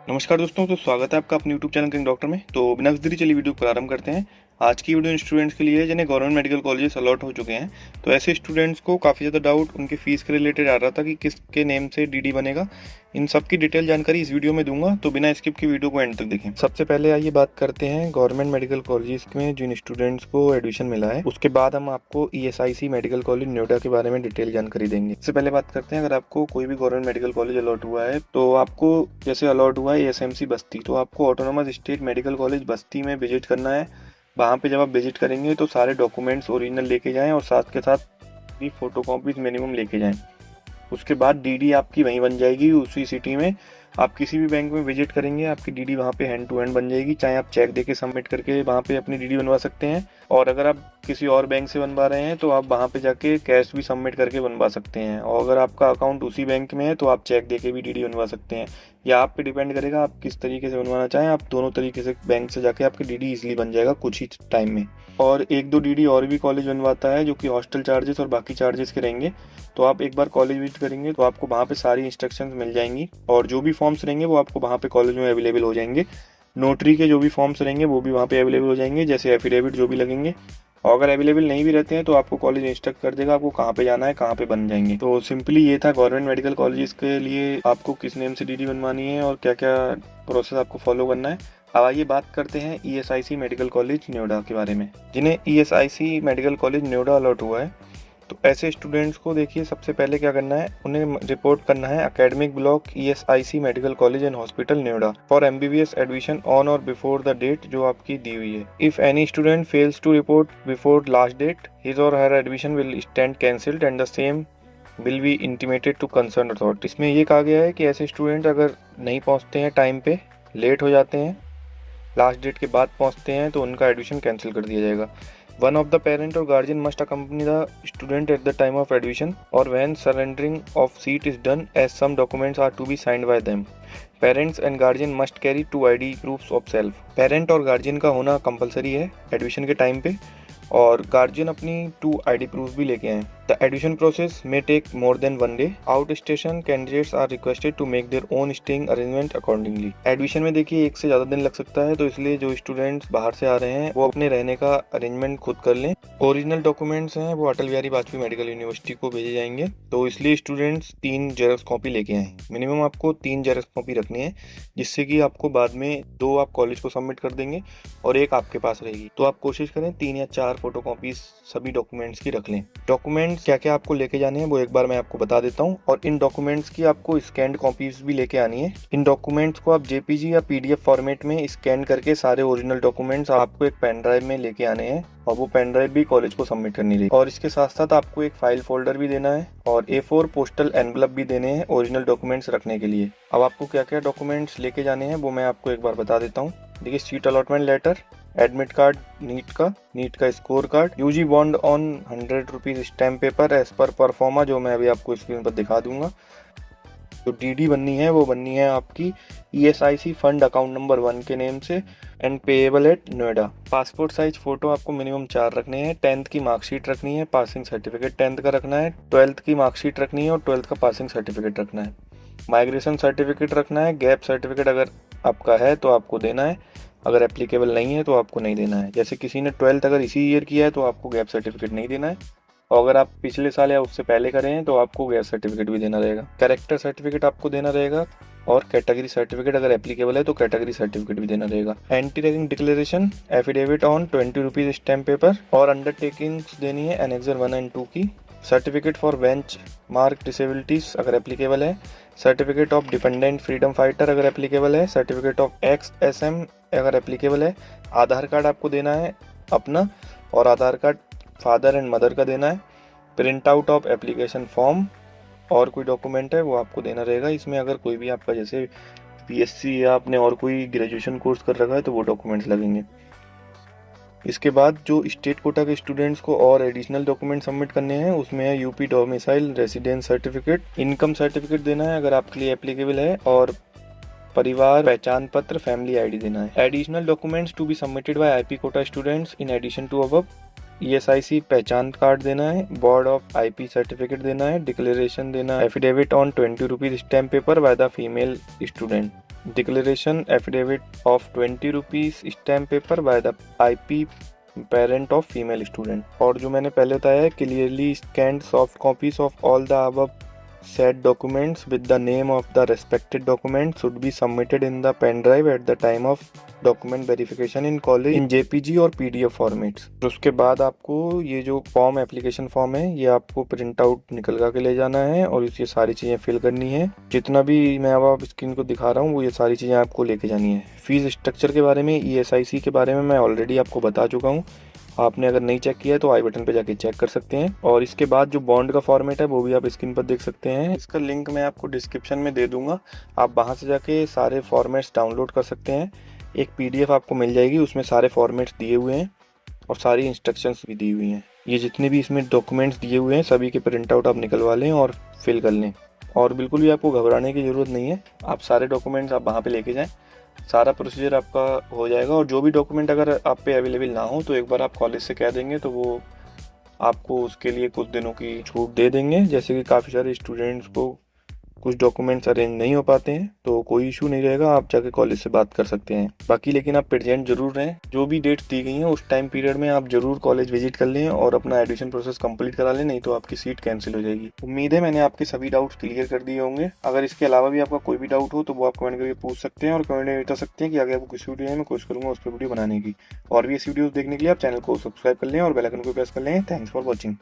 नमस्कार दोस्तों, तो स्वागत है आपका अपने YouTube चैनल किंग डॉक्टर में। तो बिना देरी चलिए वीडियो को प्रारंभ करते हैं। आज की वीडियो स्टूडेंट्स के लिए है जिन्हें गवर्नमेंट मेडिकल कॉलेजेस अलॉट हो चुके हैं। तो ऐसे स्टूडेंट्स को काफ़ी ज़्यादा डाउट उनके फीस के रिलेटेड आ रहा था कि किसके नेम से डीडी बनेगा। इन सब की डिटेल जानकारी इस वीडियो में दूंगा, तो बिना स्किप की वीडियो को एंड तक देखें। सबसे पहले आइए बात करते हैं गवर्नमेंट मेडिकल कॉलेजेस में जिन स्टूडेंट्स को एडमिशन मिला है। उसके बाद हम आपको ESIC मेडिकल कॉलेज नोएडा के बारे में डिटेल जानकारी देंगे। इससे पहले बात करते हैं, अगर आपको कोई भी गवर्नमेंट मेडिकल कॉलेज अलॉट हुआ है तो आपको जैसे अलॉट हुआ है ASMC बस्ती, तो आपको ऑटोनोमस स्टेट मेडिकल कॉलेज बस्ती में विजिट करना है। वहाँ पे जब आप विजिट करेंगे तो सारे डॉक्यूमेंट्स ओरिजिनल लेके जाएं और साथ के साथ भी फोटोकॉपीज मिनिमम लेके जाएं। उसके बाद डीडी आपकी वहीं बन जाएगी उसी सिटी में। आप किसी भी बैंक में विजिट करेंगे आपकी डीडी वहाँ पे हैंड टू हैंड बन जाएगी। चाहे आप चेक देके सबमिट करके वहाँ पे अपनी डीडी बनवा सकते हैं, और अगर आप किसी और बैंक से बनवा रहे हैं तो आप वहाँ पे जाके कैश भी सबमिट करके बनवा सकते हैं। और अगर आपका अकाउंट उसी बैंक में है तो आप चेक देके भी डीडी बनवा सकते हैं। या आप पे डिपेंड करेगा आप किस तरीके से बनवाना चाहें। आप दोनों तरीके से बैंक से जाके आपकी डीडी इजीली बन जाएगा कुछ ही टाइम में। और एक दो डीडी और भी कॉलेज बनवाता है जो कि हॉस्टल चार्जेस और बाकी चार्जेस के रहेंगे। तो आप एक बार कॉलेज विजिट करेंगे तो आपको वहाँ पे सारी इंस्ट्रक्शंस मिल जाएंगी, और जो भी फॉर्म्स रहेंगे वो आपको वहाँ पे कॉलेज में अवेलेबल हो जाएंगे। नोटरी के जो भी फॉर्म्स रहेंगे वो भी वहाँ पे अवेलेबल हो जाएंगे, जैसे एफिडेविट जो भी लगेंगे। और अगर अवेलेबल नहीं भी रहते हैं तो आपको कॉलेज इंस्ट्रक्ट कर देगा आपको कहाँ पे जाना है, कहाँ पे बन जाएंगे। तो सिंपली ये था गवर्नमेंट मेडिकल कॉलेज के लिए आपको किस नेम से डीडी बनवानी है और क्या क्या प्रोसेस आपको फॉलो करना है। अब आइए बात करते हैं ESIC मेडिकल कॉलेज नोएडा के बारे में। जिन्हें ESIC medical college Noida allot हुआ है, तो ऐसे स्टूडेंट्स को देखिए सबसे पहले क्या करना है, उन्हें रिपोर्ट करना है academic block ESIC medical college and hospital Noida for MBBS admission on or before the date जो आपकी दी हुई है। If any student fails to report before last date, his or her admission will stand cancelled and the same will be intimated to concern authority. इसमें ये कहा गया है कि ऐसे स्टूडेंट अगर नहीं पहुंचते हैं टाइम पे, लेट हो जाते हैं, लास्ट डेट के बाद पहुंचते हैं, तो उनका एडमिशन कैंसिल कर दिया जाएगा। One of the parent or guardian must accompany the student at the time of admission or when surrendering of seat is done, as some documents are to be signed by them. Parents and guardian must carry 2 ID proofs of self. Parent और guardian का होना compulsory है admission के time पे, और guardian अपनी 2 ID proof भी लेके आए। The admission process may take more than 1 day. Out station candidates are requested to make their own staying arrangement accordingly. Admission में देखिए 1 से ज़्यादा दिन लग सकता है, तो इसलिए जो स्टूडेंट्स बाहर से आ रहे हैं वो अपने रहने का अरेंजमेंट खुद कर लें। ओरिजिनल डॉक्यूमेंट्स हैं वो अटल बिहारी वाजपेयी मेडिकल यूनिवर्सिटी को भेजे जाएंगे, तो इसलिए स्टूडेंट्स 3 जेरॉक्स कॉपी लेके आए। मिनिमम आपको 3 जेरॉक्स कॉपी रखनी है, जिससे कि आपको बाद में 2 आप कॉलेज को सबमिट कर देंगे और 1 आपके पास रहेगी। तो आप कोशिश करें 3 या 4 फोटोकॉपीज सभी डॉक्यूमेंट्स की रख लें। डॉक्यूमेंट्स क्या क्या आपको लेके जाने हैं वो एक बार मैं आपको बता देता हूँ, और इन डॉक्यूमेंट्स की आपको स्कैन्ड कॉपीज भी लेके आनी है। इन डॉक्यूमेंट्स को आप JPG या PDF फॉर्मेट में स्कैन करके सारे ओरिजिनल डॉक्यूमेंट्स आपको एक पेन ड्राइव में लेके आने हैं, और वो पेन ड्राइव भी कॉलेज को सबमिट करनी रहेगी। और इसके साथ साथ आपको एक फाइल फोल्डर भी देना है और A4 पोस्टल एनवलप भी देने हैं ओरिजिनल डॉक्यूमेंट्स रखने के लिए। अब आपको क्या क्या डॉक्यूमेंट्स लेके जाने हैं वो मैं आपको एक बार बता देता हूँ। देखिए, seat allotment letter, admit card NEET का score card, UG bond on 100 rupees stamp paper as per proforma, जो मैं अभी आपको स्क्रीन पर दिखा दूंगा। जो डीडी बननी है वो बननी है आपकी ESIC फंड अकाउंट नंबर 1 के नेम से and payable eight Noida. Passport size photo आपको मिनिमम 4 रखने हैं। 10th की मार्कशीट रखनी है, पासिंग सर्टिफिकेट 10th का रखना है। 12th की मार्कशीट रखनी है और 12th का पासिंग सर्टिफिकेट रखना है। माइग्रेशन सर्टिफिकेट रखना है। गैप सर्टिफिकेट अगर आपका है तो आपको देना है, अगर एप्लीकेबल नहीं है तो आपको नहीं देना है। जैसे किसी ने 12th अगर इसी ईयर किया है तो आपको गैप सर्टिफिकेट नहीं देना है, और अगर आप पिछले साल या उससे पहले करें हैं तो आपको गैप सर्टिफिकेट भी देना रहेगा। कैरेक्टर सर्टिफिकेट आपको देना रहेगा, और कैटेगरी सर्टिफिकेट अगर एप्लीकेबल है तो कैटेगरी सर्टिफिकेट भी देना रहेगा। Anti ragging declaration, affidavit on 20 rupees stamp paper, और अंडरटेकिंग्स देनी है एनेक्सर 1 एंड 2 की। Certificate for bench mark disabilities अगर एप्लीकेबल है। Certificate of dependent freedom fighter अगर एप्लीकेबल है। सर्टिफिकेट ऑफ XSM अगर एप्लीकेबल है। आधार कार्ड आपको देना है अपना, और आधार कार्ड फादर एंड मदर का देना है। Print out of application form, और कोई डॉक्यूमेंट है वो आपको देना रहेगा। इसमें अगर कोई भी आपका जैसे PSC या आपने और कोई ग्रेजुएशन कोर्स कर रखा है तो वो डॉक्यूमेंट्स लगेंगे। इसके बाद जो स्टेट कोटा के स्टूडेंट्स को और एडिशनल डॉक्यूमेंट सबमिट करने हैं उसमें है UP domicile residence certificate, income certificate देना है अगर आपके लिए एप्लीकेबल है, और परिवार पहचान पत्र फैमिली ID देना है। Additional documents to be submitted by IP quota students in addition to above, ESIC पहचान कार्ड देना है, बोर्ड ऑफ IP सर्टिफिकेट देना है, डिक्लेरेशन देना है, affidavit on 20 rupees stamp paper by the female student. declaration affidavit of 20 rupees stamp paper by the IP parent of female student। और जो मैंने पहले बताया है, clearly scanned soft copies of all the above said documents with the name of the respected document should be submitted in the pen drive at the time of document verification in college in JPG और PDF formats। तो उसके बाद आपको ये जो form application form है ये आपको प्रिंट आउट निकल के ले जाना है और ये सारी चीज़ें फिल करनी है। जितना भी मैं अब आप स्क्रीन को दिखा रहा हूँ वो ये सारी चीज़ें आपको लेके जानी है। फीस स्ट्रक्चर के बारे में, ESIC के बारे में मैं ऑलरेडी आपको बता चुका हूँ। आपने अगर नहीं चेक किया है तो आई बटन पे जाके चेक कर सकते हैं। और इसके बाद जो बॉन्ड का फॉर्मेट है वो भी आप स्क्रीन पर देख सकते हैं। इसका लिंक मैं आपको डिस्क्रिप्शन में दे दूंगा, आप वहां से जाके सारे फॉर्मेट्स डाउनलोड कर सकते हैं। एक PDF आपको मिल जाएगी, उसमें सारे फॉर्मेट्स दिए हुए हैं और सारी इंस्ट्रक्शंस भी दी हुई हैं। ये जितने भी इसमें डॉक्यूमेंट्स दिए हुए हैं सभी के प्रिंट आउट आप निकलवा लें और फिल कर लें। और बिल्कुल भी आपको घबराने की ज़रूरत नहीं है, आप सारे डॉक्यूमेंट्स आप वहाँ पे लेके जाएं, सारा प्रोसीजर आपका हो जाएगा। और जो भी डॉक्यूमेंट अगर आप पे अवेलेबल ना हो तो एक बार आप कॉलेज से कह देंगे तो वो आपको उसके लिए कुछ दिनों की छूट दे देंगे। जैसे कि काफ़ी सारे स्टूडेंट्स को कुछ डॉक्यूमेंट्स अरेंज नहीं हो पाते हैं तो कोई इशू नहीं रहेगा, आप जाके कॉलेज से बात कर सकते हैं। बाकी लेकिन आप प्रेजेंट जरूर रहें, जो भी डेट्स दी गई हैं उस टाइम पीरियड में आप जरूर कॉलेज विजिट कर लें और अपना एडमिशन प्रोसेस कंप्लीट करा लें, नहीं तो आपकी सीट कैंसिल हो जाएगी। उम्मीद है मैंने आपके सभी डाउट्स क्लियर कर दिए होंगे। अगर इसके अलावा भी आपका कोई भी डाउट हो तो वो आप कमेंट करके पूछ सकते हैं और कमेंट में बता सकते हैं कि आगे आपको किस वीडियो में मैं कोशिश करूंगा उस पर वीडियो बनाने की। और भी इस वीडियो देखने के लिए आप चैनल को सब्सक्राइब कर लें और बेल आइकन को प्रेस कर लें। Thanks for watching.